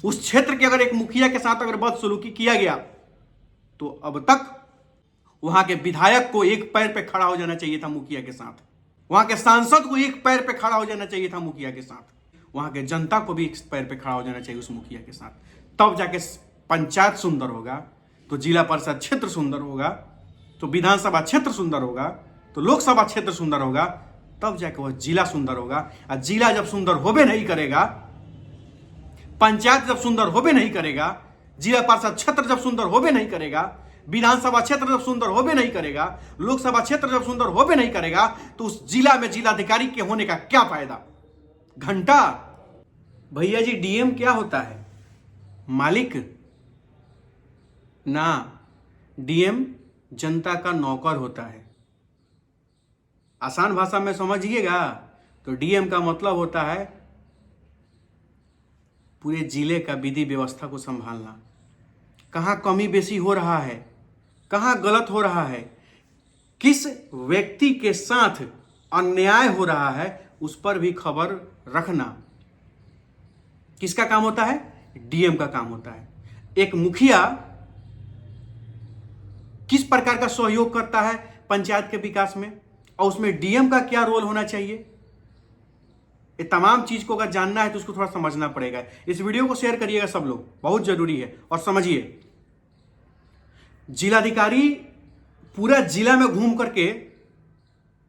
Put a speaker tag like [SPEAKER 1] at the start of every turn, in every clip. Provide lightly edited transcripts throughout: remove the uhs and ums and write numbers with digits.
[SPEAKER 1] उस क्षेत्र के अगर एक मुखिया के साथ अगर बदसलूकी किया गया तो अब तक वहां के विधायक को एक पैर पे खड़ा हो जाना चाहिए था मुखिया के साथ, वहां के सांसद को एक पैर पे खड़ा हो जाना चाहिए था मुखिया के साथ, वहां के जनता को भी एक पैर पे खड़ा हो जाना चाहिए उस मुखिया के साथ। तब जाके पंचायत सुंदर होगा, तो जिला परिषद क्षेत्र सुंदर होगा, तो विधानसभा क्षेत्र सुंदर होगा, तो लोकसभा क्षेत्र सुंदर होगा, तब जाके वह जिला सुंदर होगा। और जिला जब सुंदर होबे नहीं करेगा, पंचायत जब सुंदर होबे नहीं करेगा, जिला परिषद क्षेत्र जब सुंदर होबे नहीं करेगा, विधानसभा क्षेत्र जब सुंदर होबे नहीं करेगा, लोकसभा क्षेत्र जब सुंदर होबे नहीं करेगा, तो उस जिला में जिलाधिकारी के होने का क्या फायदा? घंटा भैया जी, डीएम क्या होता है? मालिक ना, डीएम जनता का नौकर होता है। आसान भाषा में समझिएगा तो डीएम का मतलब होता है पूरे जिले का विधि व्यवस्था को संभालना। कहाँ कमी बेसी हो रहा है, कहाँ गलत हो रहा है, किस व्यक्ति के साथ अन्याय हो रहा है, उस पर भी खबर रखना किसका काम होता है? डीएम का काम होता है। एक मुखिया किस प्रकार का सहयोग करता है पंचायत के विकास में, और उसमें डीएम का क्या रोल होना चाहिए, ये तमाम चीज को अगर जानना है तो उसको थोड़ा समझना पड़ेगा। इस वीडियो को शेयर करिएगा सब लोग, बहुत जरूरी है। और समझिए, जिलाधिकारी पूरा जिला में घूम करके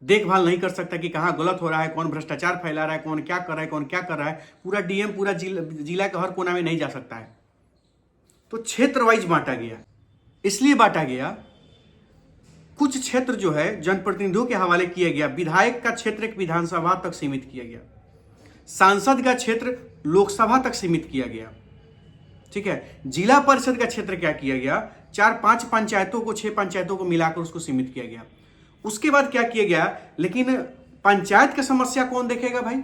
[SPEAKER 1] देखभाल नहीं कर सकता कि कहां गलत हो रहा है, कौन भ्रष्टाचार फैला रहा है, कौन क्या कर रहा है, कौन क्या कर रहा है। पूरा डीएम पूरा जिला के हर कोना में नहीं जा सकता है। तो क्षेत्र वाइज बांटा गया, इसलिए बांटा गया, कुछ क्षेत्र जो है जनप्रतिनिधियों के हवाले किया गया। विधायक का क्षेत्र एक विधानसभा तक सीमित किया गया, सांसद का क्षेत्र लोकसभा तक सीमित किया गया, ठीक है। जिला परिषद का क्षेत्र क्या किया गया? 4-5 पंचायतों को, 6 पंचायतों को मिलाकर उसको सीमित किया गया। उसके बाद क्या किया गया? लेकिन पंचायत की समस्या कौन देखेगा भाई?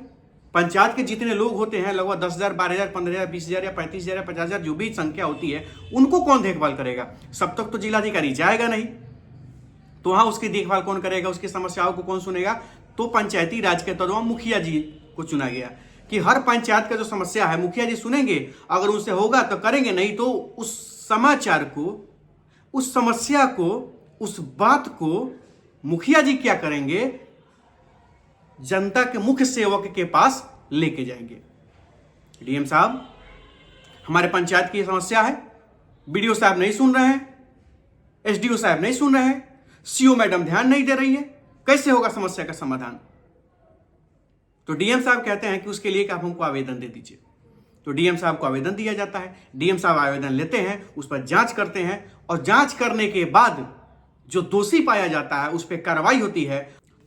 [SPEAKER 1] पंचायत के जितने लोग होते हैं, लगभग 10,000, 12,000, 15,000, 20,000 या 35,000 या 50,000 जो भी संख्या होती है, उनको कौन देखभाल करेगा? सब तक तो जिलाधिकारी जाएगा नहीं, तो वहां उसकी देखभाल कौन करेगा? उसकी समस्याओं को कौन सुनेगा? तो पंचायती राज के तौर मुखिया जी को चुना गया कि हर पंचायत का जो समस्या है मुखिया जी सुनेंगे, अगर उनसे होगा तो करेंगे, नहीं तो उस समाचार को, उस समस्या को, उस बात को मुखिया जी क्या करेंगे? जनता के मुख्य सेवक के पास लेके जाएंगे। डीएम साहब, हमारे पंचायत की ये समस्या है, बीडीओ साहब नहीं सुन रहे हैं, एसडीओ साहब नहीं सुन रहे हैं, सीओ मैडम ध्यान नहीं दे रही है, कैसे होगा समस्या का समाधान? तो डीएम साहब कहते हैं कि उसके लिए कि आप हमको आवेदन दे दीजिए। तो डीएम साहब को आवेदन दिया जाता है, डीएम साहब आवेदन लेते हैं, उस पर जांच करते हैं, और जांच करने के बाद जो दोषी पाया जाता है उस पर कार्रवाई होती है।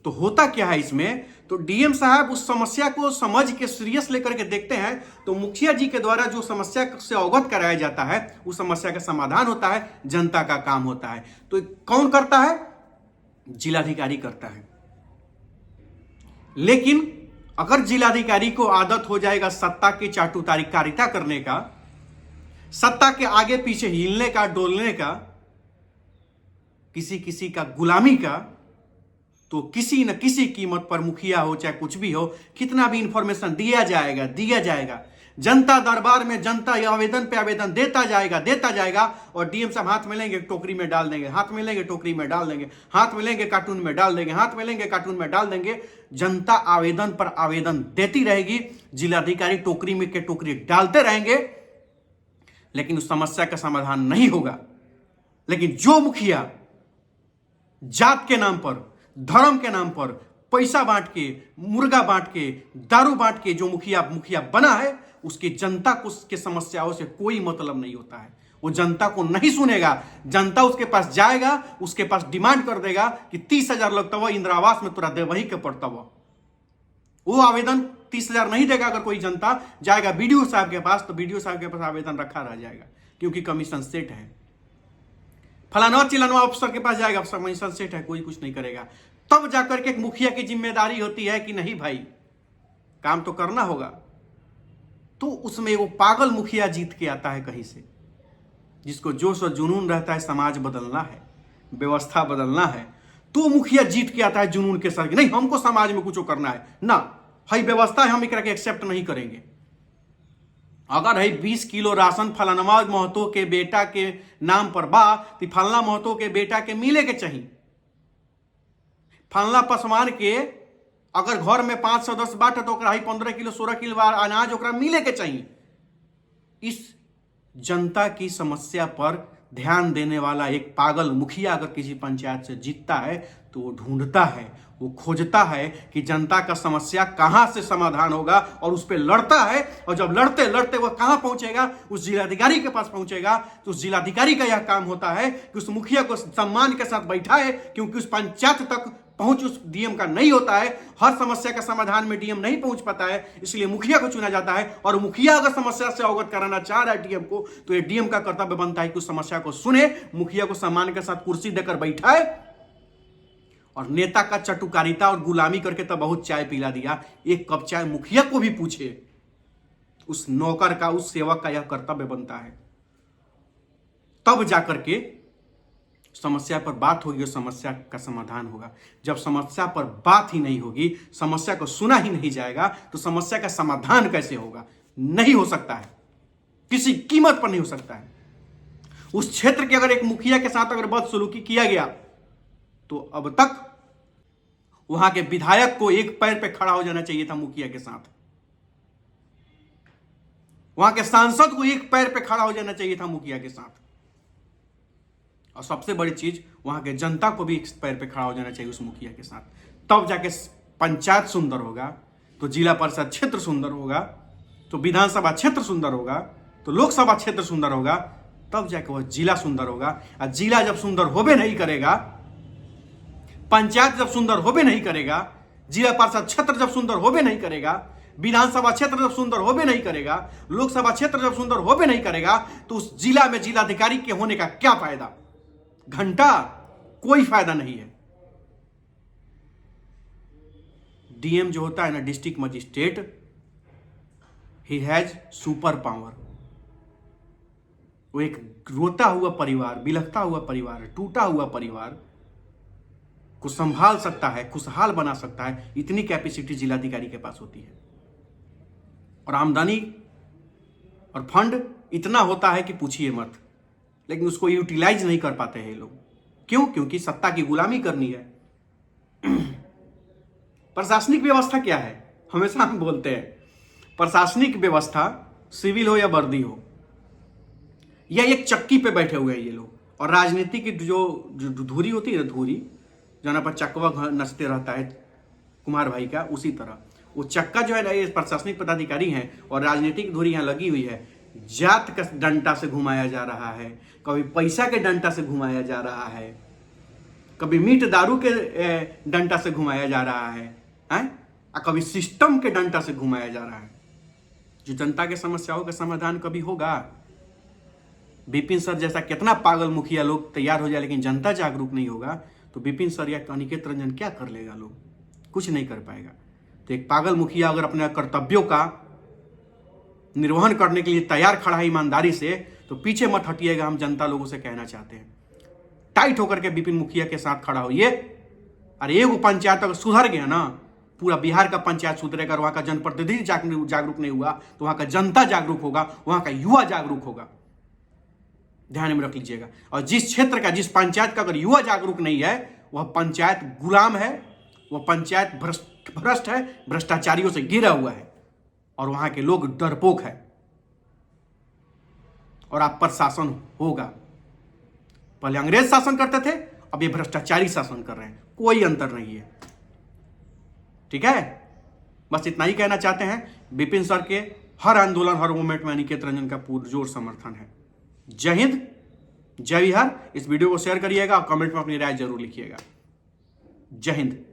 [SPEAKER 1] तो होता क्या है इसमें? तो डीएम साहब उस समस्या को समझ के सीरियस लेकर के देखते हैं, तो मुखिया जी के द्वारा जो समस्या से अवगत कराया जाता है उस समस्या का समाधान होता है, जनता का काम होता है। तो कौन करता है? जिलाधिकारी करता है। लेकिन अगर जिलाधिकारी को आदत हो जाएगा सत्ता की चाटुकारिता करने का, सत्ता के आगे पीछे हिलने का, डोलने का, किसी किसी का गुलामी का, तो किसी न किसी कीमत पर मुखिया हो चाहे कुछ भी हो, कितना भी इंफॉर्मेशन दिया जाएगा। जनता दरबार में जनता आवेदन पे आवेदन देता जाएगा, और डीएम साहब हाथ में लेंगे टोकरी में डाल देंगे, हाथ में लेंगे टोकरी में डाल देंगे, हाथ में लेंगे कार्टून में डाल देंगे, हाथ में लेंगे कार्टून में डाल देंगे। जनता आवेदन पर आवेदन देती रहेगी, जिलाधिकारी टोकरी में के टोकरी डालते रहेंगे, लेकिन उस समस्या का समाधान नहीं होगा। लेकिन जो मुखिया जात के नाम पर, धर्म के नाम पर पैसा बांट के, मुर्गा बांट के, दारू बांट के जो मुखिया बना है, उसकी जनता को उसके समस्याओं से कोई मतलब नहीं होता है। वो जनता को नहीं सुनेगा। जनता उसके पास जाएगा, उसके पास डिमांड कर देगा कि 30,000 लगता हुआ इंदिरा आवास में तुरा दे वही के पड़ता हुआ। वो आवेदन 30,000 नहीं देगा। अगर कोई जनता जाएगा बीडीओ साहब के पास, तो बीडीओ साहब के पास आवेदन रखा रह जाएगा, क्योंकि कमीशन सेट है। फलाना चिलाना अफसर के पास जाएगा, अफसर कमीशन सेट है, कोई कुछ नहीं करेगा। तब जाकर के एक मुखिया की जिम्मेदारी होती है कि नहीं भाई, काम तो करना होगा। तो उसमें वो पागल मुखिया जीत के आता है कहीं से, जिसको जोश और जुनून रहता है समाज बदलना है, व्यवस्था बदलना है। तो मुखिया जीत के आता है जुनून के सर, नहीं हमको समाज में कुछ करना है ना, भाई व्यवस्था है, हम एक एक्सेप्ट नहीं करेंगे। अगर है 20 किलो राशन फलानवा महतो के बेटा के नाम पर बा तो फलना महतो के बेटा के मिले के चाहिए। फलना पसवान के अगर घर में 5 सदस्य बाटे तो 15 किलो 16 किलो अनाज ओकरा मिले के चाहिए। इस जनता की समस्या पर ध्यान देने वाला एक पागल मुखिया अगर किसी पंचायत से जीतता है तो वो ढूंढता है, वो खोजता है कि जनता का समस्या कहां से समाधान होगा और उस पर लड़ता है। और जब लड़ते लड़ते वो कहां पहुंचेगा, उस जिलाधिकारी के पास पहुंचेगा। तो उस जिलाधिकारी का यह काम होता है कि उस मुखिया को सम्मान के साथ बैठाए, क्योंकि उस पंचायत तक पहुंच उस डीएम का नहीं होता है। हर समस्या का समाधान में डीएम नहीं पहुंच पाता है, इसलिए मुखिया को चुना जाता है। और मुखिया अगर समस्या से अवगत कराना चाह रहा है डीएम को, तो ये डीएम का कर्तव्य बनता है कि उस समस्या को सुने, मुखिया को सम्मान के साथ कुर्सी देकर बैठाए। और नेता का चटुकारिता और गुलामी करके तो बहुत चाय पिला दिया, एक कप चाय मुखिया को भी पूछे। उस नौकर का, उस सेवक का यह कर्तव्य बनता है। तब जाकर के समस्या पर बात होगी और समस्या का समाधान होगा। जब समस्या पर बात ही नहीं होगी, समस्या को सुना ही नहीं जाएगा, तो समस्या का समाधान कैसे होगा? नहीं हो सकता है, किसी कीमत पर नहीं हो सकता है। उस क्षेत्र के अगर एक मुखिया के साथ अगर बदसलूकी किया गया तो अब तक वहां के विधायक को एक पैर पे खड़ा हो जाना चाहिए था मुखिया के साथ। वहां के सांसद को एक पैर पे खड़ा हो जाना चाहिए था मुखिया के साथ। और सबसे बड़ी चीज, वहां के जनता को भी एक पैर पे खड़ा हो जाना चाहिए उस मुखिया के साथ। तब जाके पंचायत सुंदर होगा, तो जिला परिषद क्षेत्र सुंदर होगा, तो विधानसभा क्षेत्र सुंदर होगा, तो लोकसभा क्षेत्र सुंदर होगा, तब जाके वह जिला सुंदर होगा। और जिला जब सुंदर होबे नहीं करेगा, पंचायत जब सुंदर होबे नहीं करेगा, जिला परिषद क्षेत्र जब सुंदर होबे नहीं करेगा, विधानसभा क्षेत्र जब सुंदर होबे नहीं करेगा, लोकसभा क्षेत्र जब सुंदर होबे नहीं करेगा, तो उस जिला में जिलाधिकारी के होने का क्या फायदा? घंटा कोई फायदा नहीं है। डीएम जो होता है ना, district magistrate, he has super power. वो एक रोता हुआ परिवार, बिलखता हुआ परिवार, टूटा हुआ परिवार को संभाल सकता है, खुशहाल बना सकता है। इतनी कैपेसिटी जिलाधिकारी के पास होती है। और आमदनी और फंड इतना होता है कि पूछिए मत, लेकिन उसको यूटिलाइज नहीं कर पाते हैं ये लोग। क्यों? क्योंकि सत्ता की गुलामी करनी है। प्रशासनिक व्यवस्था क्या है? हमेशा हम बोलते हैं प्रशासनिक व्यवस्था, सिविल हो या वर्दी हो, या एक चक्की पे बैठे हुए हैं ये लोग। और राजनीति की जो धुरी होती है ना, धुरी जहाँ पर चक्का नचते रहता है कुमार भाई का, उसी तरह वो चक्का जो है ना, ये प्रशासनिक पदाधिकारी हैं और राजनीतिक धुरी यहाँ लगी हुई है। जात का डंडा से घुमाया जा रहा है, कभी पैसा के डंडा से घुमाया जा रहा है, कभी मीट दारू के डंडा से घुमाया जा रहा है, और कभी सिस्टम के डंडा से घुमाया जा रहा है। जो जनता के समस्याओं का समाधान कभी होगा? विपिन सर जैसा कितना पागल मुखिया लोग तैयार हो जाए, लेकिन जनता जागरूक नहीं होगा, तो विपिन सर या अनिकेत रंजन क्या कर लेगा? लोग कुछ नहीं कर पाएगा। तो एक पागल मुखिया अगर अपने कर्तव्यों का निर्वहन करने के लिए तैयार खड़ा है ईमानदारी से, तो पीछे मत हटिएगा। हम जनता लोगों से कहना चाहते हैं, टाइट होकर के विपिन मुखिया के साथ खड़ा होइए। अरे एगो पंचायत अगर सुधर गया ना, पूरा बिहार का पंचायत सुधरेगा। वहां का जनप्रतिनिधि जागरूक नहीं हुआ तो वहां का जनता जागरूक होगा, वहां का युवा जागरूक होगा। ध्यान में रख लीजिएगा। और जिस क्षेत्र का, जिस पंचायत का अगर युवा जागरूक नहीं है, वह पंचायत गुलाम है, वह पंचायत भ्रष्ट है, भ्रष्टाचारियों से घिरा हुआ है, और वहां के लोग डरपोक है। और आप पर शासन होगा। पहले अंग्रेज शासन करते थे, अब ये भ्रष्टाचारी शासन कर रहे हैं, कोई अंतर नहीं है। ठीक है, बस इतना ही कहना चाहते हैं। विपिन सर के हर आंदोलन, हर मूवमेंट में अनिकेत रंजन का पुरजोर समर्थन है। जय हिंद, जय बिहार। इस वीडियो को शेयर करिएगा और कमेंट में अपनी राय जरूर लिखिएगा। जय हिंद।